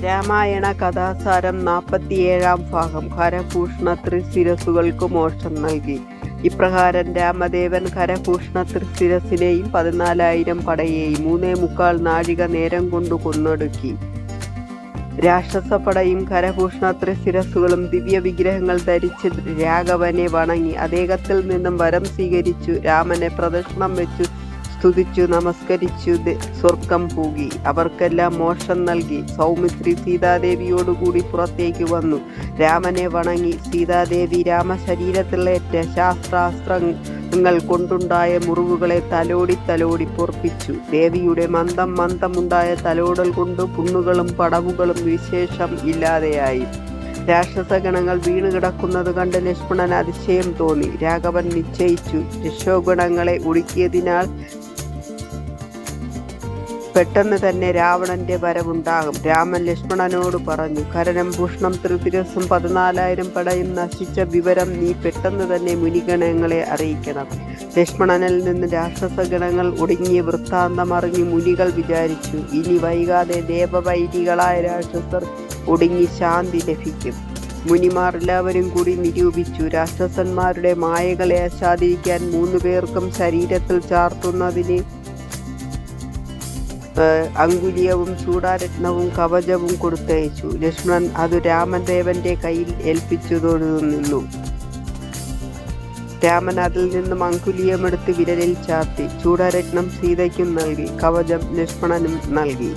രാമായണ കഥാസാരം 47-ാം ഭാഗം. ഖരഭൂഷണ ത്രിശിരസുകൾക്ക് മോക്ഷം നൽകി. ഇപ്രകാരം രാമദേവൻ ഖരഭൂഷണ ത്രിശിരസിനെയും 14,000 പടയെയും 3.25 നാഴിക നേരം കൊണ്ട് കൊന്നൊടുക്കി. രാക്ഷസപടയും ഖരഭൂഷണ ത്രിശിരസുകളും ദിവ്യ വിഗ്രഹങ്ങൾ ധരിച്ച് രാഘവനെ വണങ്ങി അദ്ദേഹത്തിൽ നിന്നും വരം സ്വീകരിച്ചു. രാമനെ പ്രദക്ഷിണം വെച്ചു സ്തുതിച്ചു നമസ്കരിച്ചു സ്വർഗം പൂകി. അവർക്കെല്ലാം മോക്ഷം നൽകി. സൗമിത്രി സീതാദേവിയോടുകൂടി പുറത്തേക്ക് വന്നു. രാമനെ വണങ്ങി. സീതാദേവി രാമശരീരത്തിലേറ്റ ശാസ്ത്രാസ്ത്രങ്ങൾ കൊണ്ടുണ്ടായ മുറിവുകളെ തലോടി പൊർപ്പിച്ചു. ദേവിയുടെ മന്ദമുണ്ടായ തലോടൽ കൊണ്ട് പുണ്ണുകളും പടവുകളും വിശേഷം ഇല്ലാതെയായി. രാക്ഷസഗണങ്ങൾ വീണ് കിടക്കുന്നത് കണ്ട് ലക്ഷ്മണൻ അതിശയം തോന്നി. രാഘവൻ നിശ്ചയിച്ചു, രക്ഷോഗണങ്ങളെ ഒടുക്കിയതിനാൽ പെട്ടെന്ന് തന്നെ രാവണന്റെ വരവുണ്ടാകും. രാമൻ ലക്ഷ്മണനോട് പറഞ്ഞു, ഖരനും ഭൂഷണം ത്രിശിരസും 14,000 പടയും നശിച്ച വിവരം നീ പെട്ടെന്ന് തന്നെ മുനിഗണങ്ങളെ അറിയിക്കണം. ലക്ഷ്മണനിൽ നിന്ന് രാക്ഷസഗണങ്ങൾ ഒടുങ്ങിയ വൃത്താന്തം അറിഞ്ഞ് മുനികൾ വിചാരിച്ചു, ഇനി വൈകാതെ ദേവവൈരികളായ രാക്ഷസർ ഒടുങ്ങി ശാന്തി ലഭിക്കും. മുനിമാർ എല്ലാവരും കൂടി നിരൂപിച്ചു, രാക്ഷസന്മാരുടെ മായകളെ ആസ്വാദിക്കാൻ 3 പേർക്കും ശരീരത്തിൽ ചാർത്തുന്നതിന് അങ്കുലിയവും ചൂടാരത്നവും കവചവും കൊടുത്തയച്ചു. ലക്ഷ്മണൻ അത് രാമദേവന്റെ കയ്യിൽ ഏൽപ്പിച്ചു തൊഴുതു നിന്നു. രാമൻ അതിൽ നിന്നും അങ്കുലിയമെടുത്ത് വിരലിൽ ചാർത്തി. ചൂടാരത്നം സീതയ്ക്കും നൽകി, കവചം ലക്ഷ്മണനും നൽകി.